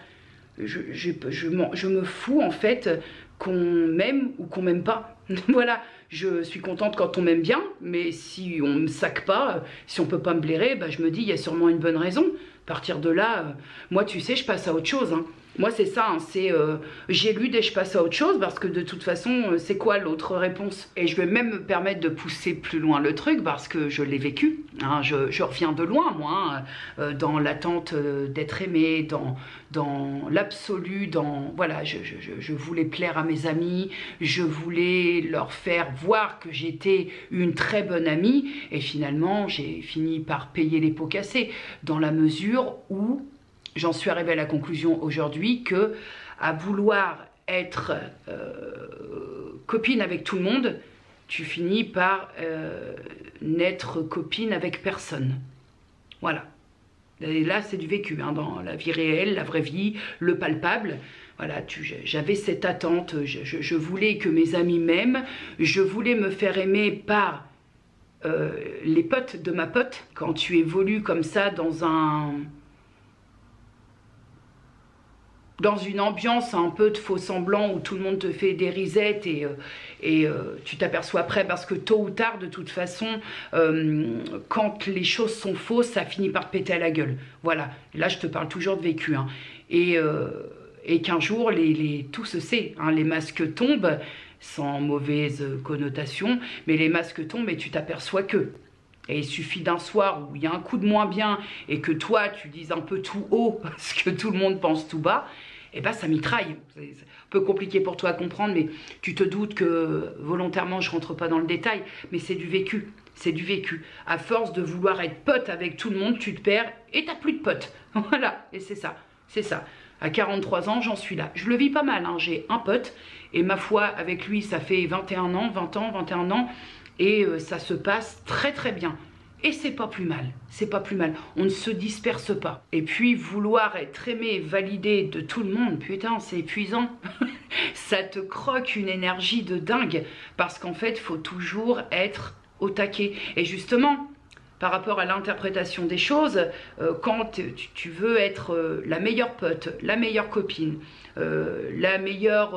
Je me fous en fait qu'on m'aime ou qu'on m'aime pas. Voilà, je suis contente quand on m'aime bien, mais si on me sac pas, si on peut pas me blairer, je me dis il y a sûrement une bonne raison. À partir de là, moi tu sais, je passe à autre chose, hein. Moi c'est ça, hein, c'est j'élude et je passe à autre chose parce que de toute façon c'est quoi l'autre réponse? Et je vais même me permettre de pousser plus loin le truc parce que je l'ai vécu, hein, je reviens de loin moi, hein, dans l'attente d'être aimée, dans l'absolu, voilà, je voulais plaire à mes amis, je voulais leur faire voir que j'étais une très bonne amie et finalement j'ai fini par payer les pots cassés dans la mesure où j'en suis arrivée à la conclusion aujourd'hui que à vouloir être copine avec tout le monde, tu finis par n'être copine avec personne. Voilà. Et là, c'est du vécu, hein, dans la vie réelle, la vraie vie, le palpable. Voilà, j'avais cette attente, je voulais que mes amis m'aiment, je voulais me faire aimer par les potes de ma pote. Quand tu évolues comme ça dans une ambiance un peu de faux semblant où tout le monde te fait des risettes et tu t'aperçois après parce que tôt ou tard de toute façon quand les choses sont fausses ça finit par te péter à la gueule. Voilà, là je te parle toujours de vécu, hein. Et qu'un jour tout se sait, hein, les masques tombent sans mauvaise connotation, mais les masques tombent et tu t'aperçois que. Et il suffit d'un soir où il y a un coup de moins bien et que toi tu dises un peu tout haut parce que tout le monde pense tout bas, et ça mitraille. C'est un peu compliqué pour toi à comprendre, mais tu te doutes que volontairement je rentre pas dans le détail, mais c'est du vécu. C'est du vécu. À force de vouloir être pote avec tout le monde, tu te perds et t'as plus de potes. Voilà, et c'est ça, c'est ça. À 43 ans, j'en suis là. Je le vis pas mal, hein. J'ai un pote et ma foi, avec lui, ça fait 21 ans, et ça se passe très très bien. Et c'est pas plus mal, c'est pas plus mal. On ne se disperse pas. Et puis vouloir être aimé, validé de tout le monde, putain, c'est épuisant. Ça te croque une énergie de dingue. Parce qu'en fait, il faut toujours être au taquet. Et justement, par rapport à l'interprétation des choses, quand tu veux être la meilleure pote, la meilleure copine, la meilleure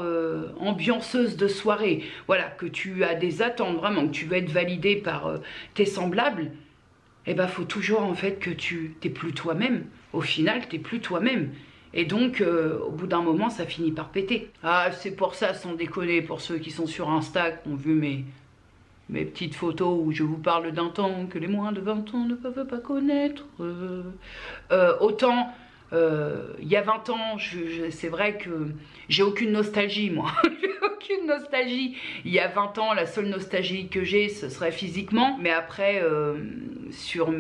ambianceuse de soirée, voilà, que tu as des attentes vraiment, que tu veux être validé par tes semblables, eh ben faut toujours en fait que tu t'es plus toi-même. Au final, t'es plus toi-même. Et donc, au bout d'un moment, ça finit par péter. Ah, c'est pour ça, sans déconner, pour ceux qui sont sur Insta, qui ont vu mes petites photos où je vous parle d'un temps que les moins de 20 ans ne peuvent pas connaître. Autant, il y a 20 ans, c'est vrai que j'ai aucune nostalgie, moi. J'ai aucune nostalgie. Il y a 20 ans, la seule nostalgie que j'ai, ce serait physiquement. Mais après, sur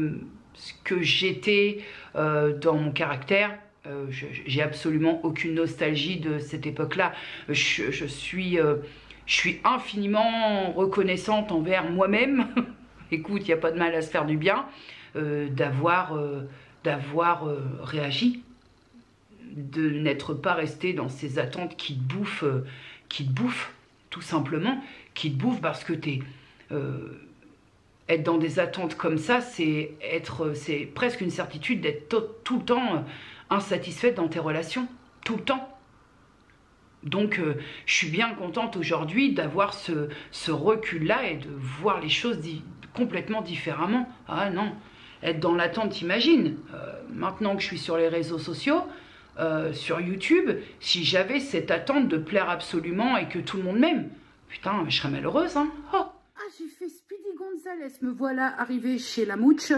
ce que j'étais dans mon caractère, j'ai absolument aucune nostalgie de cette époque-là. Je suis infiniment reconnaissante envers moi-même. Écoute, il n'y a pas de mal à se faire du bien, d'avoir réagi, de n'être pas resté dans ces attentes qui te bouffent, tout simplement, qui te bouffent parce que être dans des attentes comme ça, c'est presque une certitude d'être tout le temps insatisfaite dans tes relations, tout le temps. Donc, je suis bien contente aujourd'hui d'avoir ce recul-là et de voir les choses complètement différemment. Ah non, être dans l'attente, t'imagines. Maintenant que je suis sur les réseaux sociaux, sur YouTube, si j'avais cette attente de plaire absolument et que tout le monde m'aime, putain, je serais malheureuse, hein. Oh. Ah, j'ai fait Speedy Gonzalez. Me voilà arrivée chez la Mouche.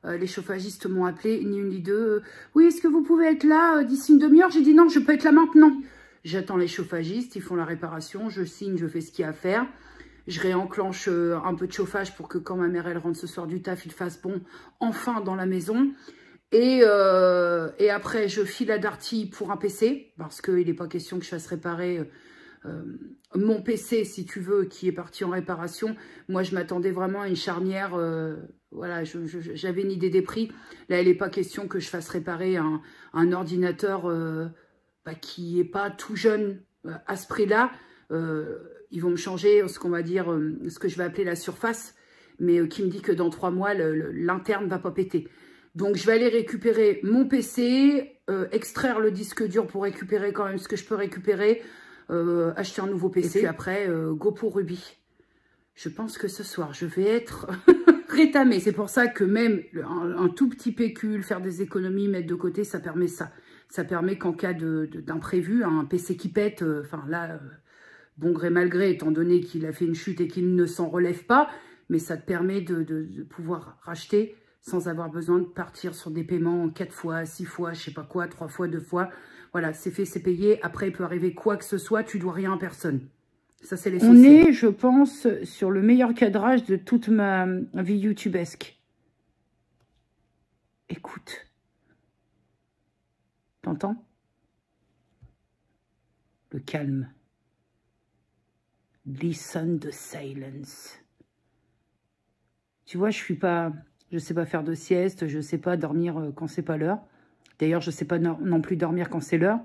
Les chauffagistes m'ont appelé, ni une ni deux. Oui, est-ce que vous pouvez être là d'ici une demi-heure? J'ai dit non, je peux être là maintenant. J'attends les chauffagistes, ils font la réparation, je signe, je fais ce qu'il y a à faire. Je réenclenche un peu de chauffage pour que quand ma mère elle rentre ce soir du taf, il fasse bon enfin dans la maison. Et après, je file à Darty pour un PC, parce qu'il n'est pas question que je fasse réparer mon PC, si tu veux, qui est parti en réparation. Moi, je m'attendais vraiment à une charnière, voilà, j'avais une idée des prix. Là, il n'est pas question que je fasse réparer un ordinateur qui n'est pas tout jeune à ce prix-là. Ils vont me changer ce qu'on va dire, ce que je vais appeler la surface, mais qui me dit que dans 3 mois, l'interne ne va pas péter. Donc, je vais aller récupérer mon PC, extraire le disque dur pour récupérer quand même ce que je peux récupérer, acheter un nouveau PC, et puis après, go pour Ruby. Je pense que ce soir, je vais être rétamée. C'est pour ça que même un tout petit pécule, faire des économies, mettre de côté, ça permet ça. Ça permet qu'en cas d'imprévu, un PC qui pète, enfin là, bon gré mal gré, étant donné qu'il a fait une chute et qu'il ne s'en relève pas, mais ça te permet de pouvoir racheter sans avoir besoin de partir sur des paiements 4 fois, 6 fois, je sais pas quoi, 3 fois, 2 fois. Voilà, c'est fait, c'est payé. Après, il peut arriver quoi que ce soit, tu dois rien à personne. Ça, c'est l'essentiel. On est, je pense, sur le meilleur cadrage de toute ma vie youtubesque. Écoute. T'entends? Le calme. Listen the silence. Tu vois, je sais pas faire de sieste, je sais pas dormir quand c'est pas l'heure. D'ailleurs, je sais pas non plus dormir quand c'est l'heure.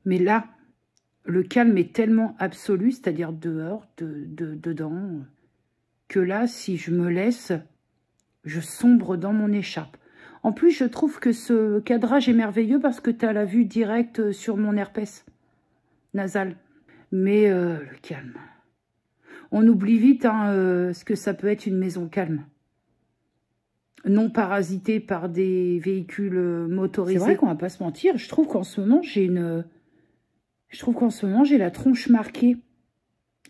Mais là, le calme est tellement absolu, c'est-à-dire dehors, dedans, que là, si je me laisse, je sombre dans mon écharpe. En plus, je trouve que ce cadrage est merveilleux parce que tu as la vue directe sur mon herpès nasal. Mais le calme. On oublie vite ce que ça peut être une maison calme. Non parasitée par des véhicules motorisés. C'est vrai qu'on va pas se mentir. Je trouve qu'en ce moment, j'ai la tronche marquée.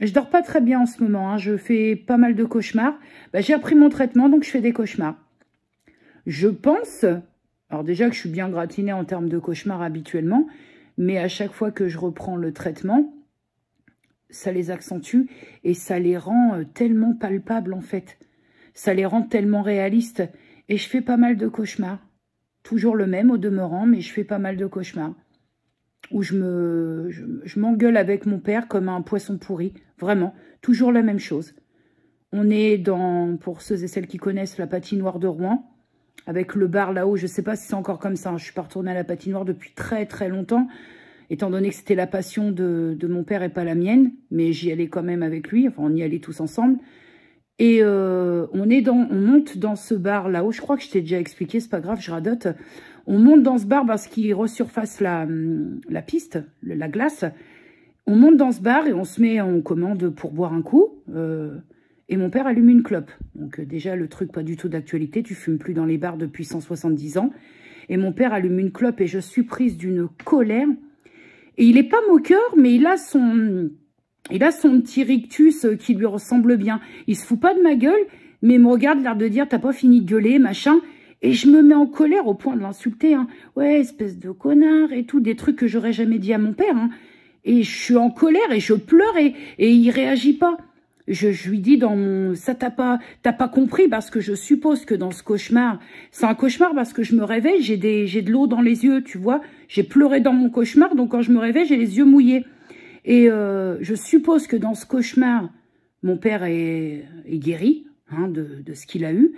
Je dors pas très bien en ce moment. Hein. Je fais pas mal de cauchemars. Bah, j'ai appris mon traitement, donc je fais des cauchemars. Je pense, alors déjà que je suis bien gratinée en termes de cauchemars habituellement, mais à chaque fois que je reprends le traitement, ça les accentue et ça les rend tellement palpables en fait. Ça les rend tellement réalistes. Et je fais pas mal de cauchemars. Toujours le même au demeurant, mais je fais pas mal de cauchemars. Où je m'engueule avec mon père comme un poisson pourri. Vraiment, toujours la même chose. On est dans, pour ceux et celles qui connaissent, la patinoire de Rouen. Avec le bar là-haut, je sais pas si c'est encore comme ça. Hein. Je suis pas retournée à la patinoire depuis très très longtemps. Étant donné que c'était la passion de mon père et pas la mienne. Mais j'y allais quand même avec lui. Enfin, on y allait tous ensemble. Et on monte dans ce bar là-haut. Je crois que je t'ai déjà expliqué, c'est pas grave, je radote. On monte dans ce bar parce qu'il resurface la piste, la glace. On monte dans ce bar et on se met en commande pour boire un coup. Et mon père allume une clope. Donc déjà, le truc pas du tout d'actualité. Tu fumes plus dans les bars depuis 170 ans. Et mon père allume une clope et je suis prise d'une colère. Et il n'est pas moqueur, mais il a son petit rictus qui lui ressemble bien. Il se fout pas de ma gueule, mais il me regarde l'air de dire « T'as pas fini de gueuler, machin ?» Et je me mets en colère au point de l'insulter. Hein. Ouais, espèce de connard et tout. Des trucs que j'aurais jamais dit à mon père. Hein. Et je suis en colère et je pleure et il réagit pas. Je lui dis dans mon... Ça t'as pas compris parce que je suppose que dans ce cauchemar... C'est un cauchemar parce que je me réveille, j'ai de l'eau dans les yeux, tu vois. J'ai pleuré dans mon cauchemar, donc quand je me réveille, j'ai les yeux mouillés. Et je suppose que dans ce cauchemar, mon père est guéri hein, de ce qu'il a eu.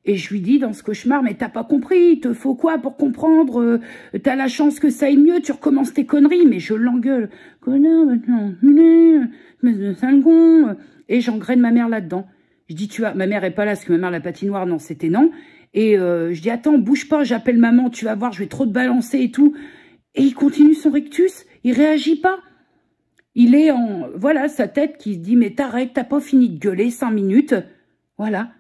Et je lui dis dans ce cauchemar, mais t'as pas compris, il te faut quoi pour comprendre t'as la chance que ça aille mieux, tu recommences tes conneries. Mais je l'engueule. Connard, maintenant, mais de sale con. Et j'engraine ma mère là-dedans. Je dis, tu vois, ma mère est pas là, parce que ma mère, la patinoire, non, c'était non. Et je dis, attends, bouge pas, j'appelle maman, tu vas voir, je vais trop te balancer et tout. Et il continue son rictus, il réagit pas. Il est en... Voilà, sa tête qui se dit, mais t'arrêtes, t'as pas fini de gueuler 5 minutes. Voilà.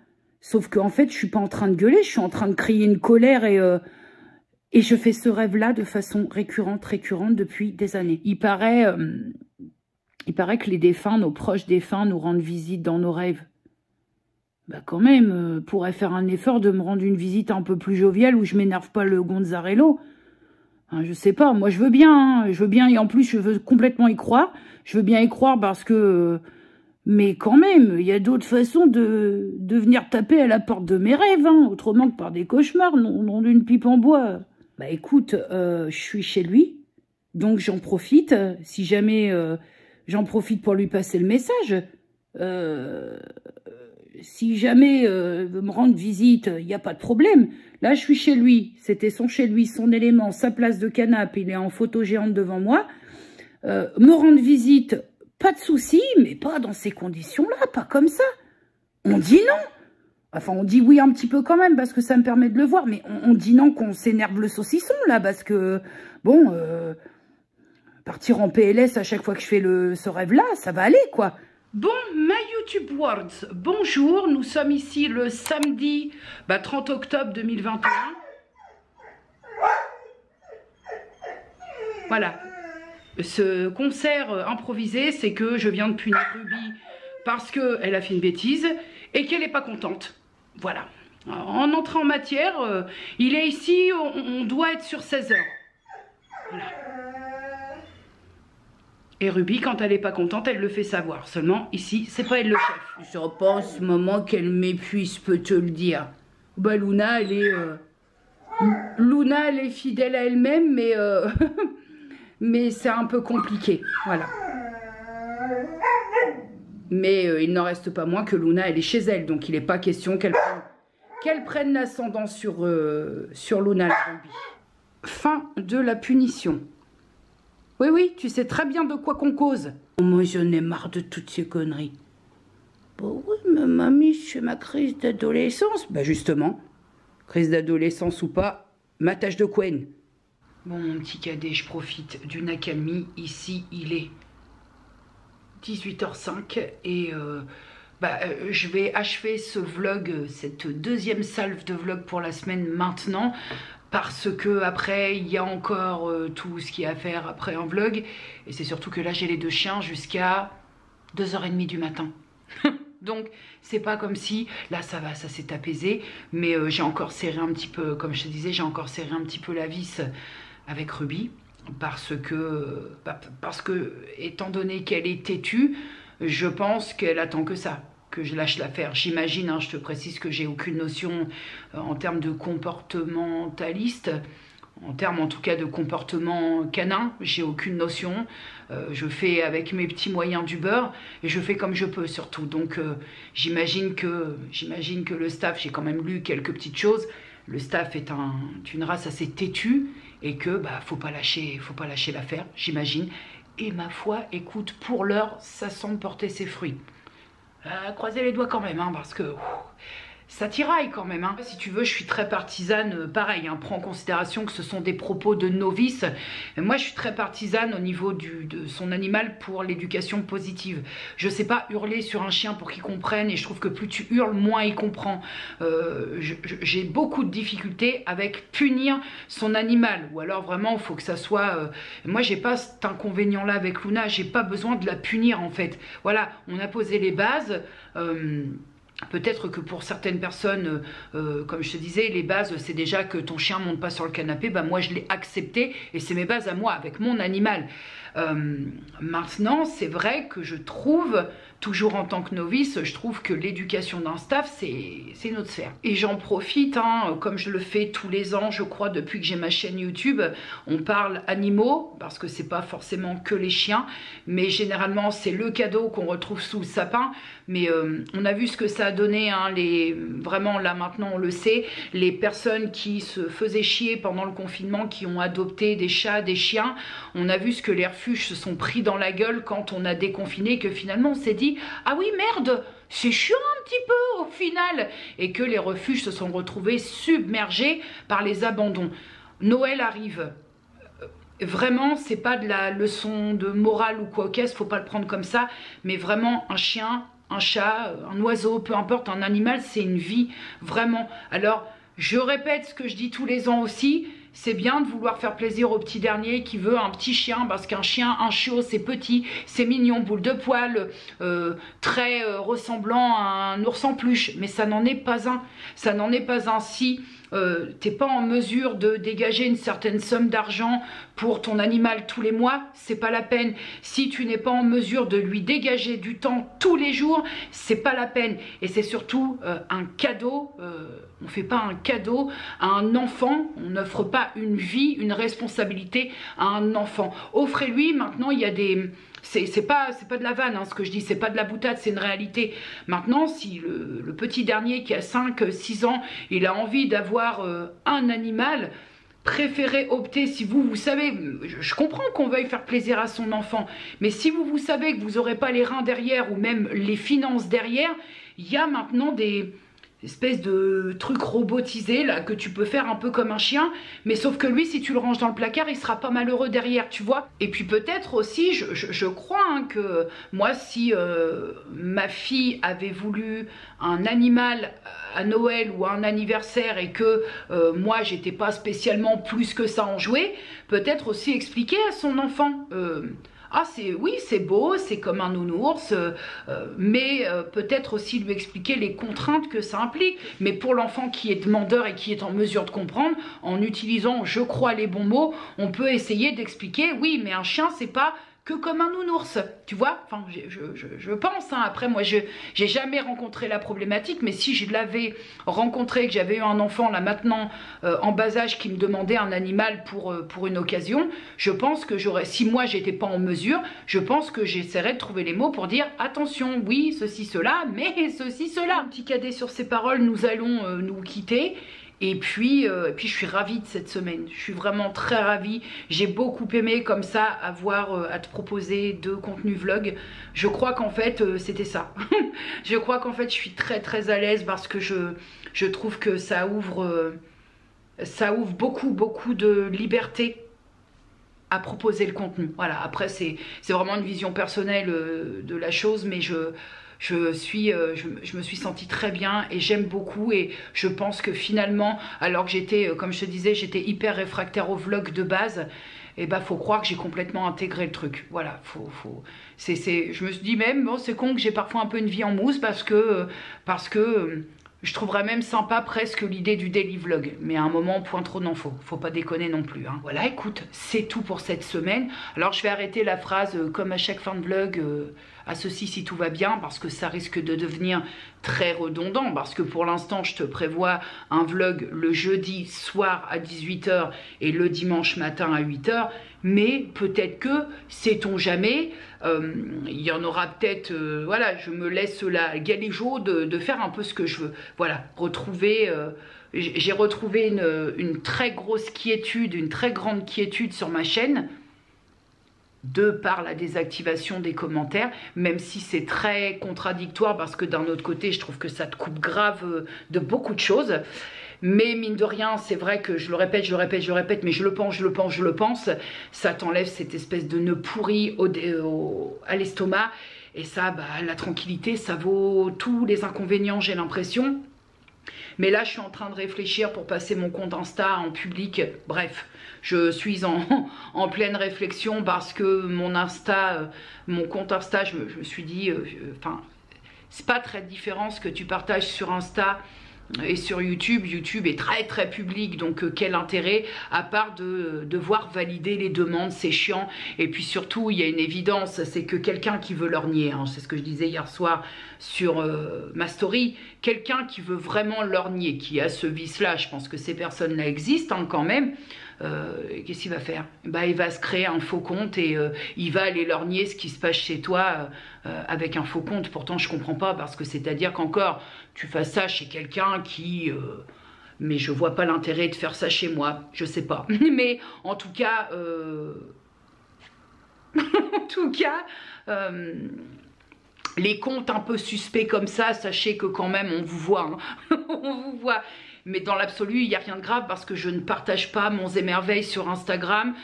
Sauf qu'en fait, je suis pas en train de gueuler, je suis en train de crier une colère et je fais ce rêve-là de façon récurrente depuis des années. Il paraît que les défunts, nos proches défunts, nous rendent visite dans nos rêves. Bah quand même, pourrait faire un effort de me rendre une visite un peu plus joviale où je m'énerve pas le Gonzarello. Hein, je sais pas, moi je veux bien, et en plus je veux complètement y croire. Je veux bien y croire parce que... mais quand même, il y a d'autres façons de venir taper à la porte de mes rêves, hein, autrement que par des cauchemars, non d'une pipe en bois. Bah écoute, je suis chez lui, donc j'en profite, si jamais j'en profite pour lui passer le message. Si jamais veut me rendre visite, il n'y a pas de problème. Là, je suis chez lui, c'était son chez lui, son élément, sa place de canapé, il est en photo géante devant moi. Me rendre visite... Pas de souci, mais pas dans ces conditions-là, pas comme ça. On dit non. Enfin, on dit oui un petit peu quand même, parce que ça me permet de le voir, mais on dit non qu'on s'énerve le saucisson, là, parce que, bon, partir en PLS à chaque fois que je fais ce rêve-là, ça va aller, quoi. Bon, ma YouTube Words, bonjour, nous sommes ici le samedi 30 octobre 2021. Voilà. Ce concert improvisé, c'est que je viens de punir Ruby parce qu'elle a fait une bêtise et qu'elle n'est pas contente. Voilà. En entrant en matière, il est ici, on doit être sur 16 heures. Voilà. Et Ruby, quand elle n'est pas contente, elle le fait savoir. Seulement, ici, c'est pas elle le chef. Je pense au moment qu'elle m'épuise, peut te le dire. Bah, Luna, elle est fidèle à elle-même, mais... mais c'est un peu compliqué, voilà. Mais il n'en reste pas moins que Luna, elle est chez elle, donc il n'est pas question qu'elle prenne l'ascendant sur Luna la Ruby. Fin de la punition. Oui, oui, tu sais très bien de quoi qu'on cause. Moi, j'en ai marre de toutes ces conneries. Bon, oui, mais mamie, je fais ma crise d'adolescence. Bah justement, crise d'adolescence ou pas, ma tâche de Quen. Bon, mon petit cadet, je profite d'une accalmie. Ici, il est 18h05 et je vais achever ce vlog, cette deuxième salve de vlog pour la semaine maintenant. Parce que après, il y a encore tout ce qu'il y a à faire après un vlog. Et c'est surtout que là, j'ai les 2 chiens jusqu'à 2h30 du matin. Donc, c'est pas comme si, là ça va, ça s'est apaisé. Mais j'ai encore serré un petit peu, comme je te disais, j'ai encore serré un petit peu la vis avec Ruby, parce que étant donné qu'elle est têtue, je pense qu'elle attend que ça, que je lâche l'affaire. J'imagine, hein, je te précise que j'ai aucune notion en termes de comportementaliste, en termes en tout cas de comportement canin, j'ai aucune notion. Je fais avec mes petits moyens du beurre et je fais comme je peux surtout. Donc j'imagine que le staff, j'ai quand même lu quelques petites choses. Le staff est une race assez têtue et que faut pas lâcher l'affaire, j'imagine. Et ma foi, écoute, pour l'heure, ça semble porter ses fruits. Croisez les doigts quand même, hein, parce que ça tiraille quand même. Hein. Si tu veux, je suis très partisane, pareil, hein, prends en considération que ce sont des propos de novices. Moi, je suis très partisane au niveau de son animal pour l'éducation positive. Je sais pas hurler sur un chien pour qu'il comprenne, et je trouve que plus tu hurles, moins il comprend. J'ai beaucoup de difficultés avec punir son animal, ou alors vraiment, il faut que ça soit... Moi, j'ai pas cet inconvénient-là avec Luna, j'ai pas besoin de la punir en fait. Voilà, on a posé les bases... Peut-être que pour certaines personnes, comme je te disais, les bases, c'est déjà que ton chien ne monte pas sur le canapé. Bah, moi, je l'ai accepté et c'est mes bases à moi, avec mon animal. Maintenant, c'est vrai que je trouve, toujours en tant que novice, je trouve que l'éducation d'un staff, c'est une autre sphère. Et j'en profite, hein, comme je le fais tous les ans, je crois, depuis que j'ai ma chaîne YouTube, on parle animaux, parce que c'est pas forcément que les chiens, mais généralement, c'est le cadeau qu'on retrouve sous le sapin. Mais on a vu ce que ça a donné, hein, vraiment là maintenant on le sait, les personnes qui se faisaient chier pendant le confinement, qui ont adopté des chats, des chiens, on a vu ce que les refuges se sont pris dans la gueule quand on a déconfiné, que finalement on s'est dit « Ah oui merde, c'est chiant un petit peu au final !» et que les refuges se sont retrouvés submergés par les abandons. Noël arrive. Vraiment, c'est pas de la leçon de morale ou quoi, ok, faut pas le prendre comme ça, mais vraiment un chien, un chat, un oiseau, peu importe, un animal, c'est une vie, vraiment. Alors, je répète ce que je dis tous les ans aussi, c'est bien de vouloir faire plaisir au petit dernier qui veut un petit chien, parce qu'un chien, un chiot, c'est petit, c'est mignon, boule de poil, très ressemblant à un ours en peluche, mais ça n'en est pas un. Ça n'en est pas un. Si t'es pas en mesure de dégager une certaine somme d'argent pour ton animal tous les mois, c'est pas la peine. Si tu n'es pas en mesure de lui dégager du temps tous les jours, c'est pas la peine. Et c'est surtout un cadeau, on fait pas un cadeau à un enfant, on n'offre pas une vie, une responsabilité à un enfant. Offrez-lui, maintenant il y a des... C'est pas de la vanne, hein, ce que je dis, c'est pas de la boutade, c'est une réalité. Maintenant, si le petit dernier qui a 5-6 ans, il a envie d'avoir un animal, préférez opter, si vous savez, je comprends qu'on veuille faire plaisir à son enfant, mais si vous savez que vous n'aurez pas les reins derrière ou même les finances derrière, il y a maintenant des espèce de truc robotisé là que tu peux faire un peu comme un chien, mais sauf que lui, si tu le ranges dans le placard, il sera pas malheureux derrière, tu vois. Et puis peut-être aussi, je crois hein, que moi, si ma fille avait voulu un animal à Noël ou à un anniversaire et que moi j'étais pas spécialement plus que ça en jouet, peut-être aussi expliquer à son enfant ah oui c'est beau, c'est comme un nounours, mais peut-être aussi lui expliquer les contraintes que ça implique. Mais pour l'enfant qui est demandeur et qui est en mesure de comprendre, en utilisant je crois les bons mots, on peut essayer d'expliquer oui mais un chien c'est pas que comme un nounours, tu vois, enfin je pense, hein. Après moi j'ai jamais rencontré la problématique, mais si je l'avais rencontré, que j'avais eu un enfant là maintenant en bas âge qui me demandait un animal pour une occasion, je pense que j'aurais, si moi j'étais pas en mesure, je pense que j'essaierais de trouver les mots pour dire attention, oui, ceci, cela, mais ceci, cela. Un petit cadet sur ces paroles, nous allons nous quitter. Et puis je suis ravie de cette semaine, je suis vraiment très ravie, j'ai beaucoup aimé comme ça avoir à te proposer 2 contenus vlog. Je crois qu'en fait c'était ça, je crois qu'en fait je suis très très à l'aise parce que je trouve que ça ouvre beaucoup de liberté à proposer le contenu. Voilà, après c'est vraiment une vision personnelle de la chose, mais je me suis sentie très bien et j'aime beaucoup, et je pense que finalement, alors que j'étais, comme je te disais, j'étais hyper réfractaire au vlog de base, et bah faut croire que j'ai complètement intégré le truc. Voilà, je me suis dit même, bon c'est con que j'ai parfois un peu une vie en mousse parce que je trouverais même sympa presque l'idée du daily vlog. Mais à un moment, point trop n'en faut pas déconner non plus. Hein. Voilà, écoute, c'est tout pour cette semaine. Alors je vais arrêter la phrase comme à chaque fin de vlog, à ceci si tout va bien, parce que ça risque de devenir très redondant. Parce que pour l'instant, je te prévois un vlog le jeudi soir à 18 h et le dimanche matin à 8 h. Mais peut-être que, sait-on jamais, il y en aura peut-être, voilà, je me laisse la galéjo de faire un peu ce que je veux. Voilà, retrouver, j'ai retrouvé une très grosse quiétude, une très grande quiétude sur ma chaîne. de par la désactivation des commentaires, même si c'est très contradictoire parce que d'un autre côté, je trouve que ça te coupe grave de beaucoup de choses. Mais mine de rien, c'est vrai que je le répète, mais je le pense, ça t'enlève cette espèce de nœud pourri à l'estomac. Et ça, bah, la tranquillité, ça vaut tous les inconvénients, j'ai l'impression. Mais là, je suis en train de réfléchir pour passer mon compte Insta en public. Bref, je suis en pleine réflexion parce que mon compte Insta, je me suis dit, enfin, c'est pas très différent ce que tu partages sur Insta et sur YouTube. YouTube est très public, donc quel intérêt, à part de devoir valider les demandes, c'est chiant. Et puis surtout, il y a une évidence, c'est que quelqu'un qui veut lorgner, hein, c'est ce que je disais hier soir sur ma story, quelqu'un qui veut vraiment lorgner, qui a ce vice-là, je pense que ces personnes-là existent hein, quand même. Qu'est-ce qu'il va faire? Bah, il va se créer un faux compte et il va aller lorgner ce qui se passe chez toi avec un faux compte. Pourtant, je comprends pas parce que c'est-à-dire qu'encore, tu fasses ça chez quelqu'un qui... mais je vois pas l'intérêt de faire ça chez moi. Je sais pas. Mais en tout cas... en tout cas... les comptes un peu suspects comme ça, sachez que quand même on vous voit. Hein. On vous voit. Mais dans l'absolu, il n'y a rien de grave parce que je ne partage pas mon émerveil sur Instagram.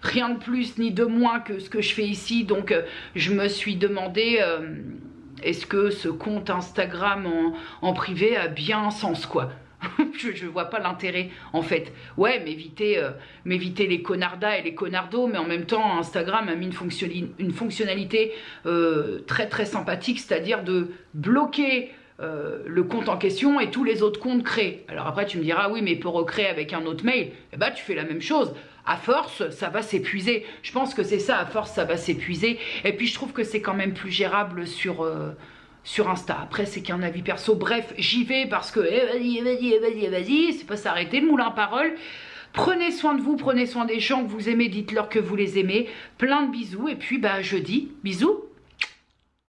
Rien de plus ni de moins que ce que je fais ici. Donc, je me suis demandé, est-ce que ce compte Instagram en privé a bien un sens, quoi? Je vois pas l'intérêt, en fait. Ouais, m'éviter les connardas et les connardos, mais en même temps, Instagram a mis une fonctionnalité très sympathique, c'est-à-dire de bloquer... le compte en question et tous les autres comptes créés. Alors après tu me diras oui mais pour recréer avec un autre mail, eh ben, tu fais la même chose. À force ça va s'épuiser. Je pense que c'est ça, à force ça va s'épuiser. Et puis je trouve que c'est quand même plus gérable sur Insta. Après c'est qu'un avis perso. Bref, j'y vais parce que vas-y, c'est pas s'arrêter, moulin à parole. Prenez soin de vous, prenez soin des gens que vous aimez, dites-leur que vous les aimez. Plein de bisous et puis bah jeudi, bisous.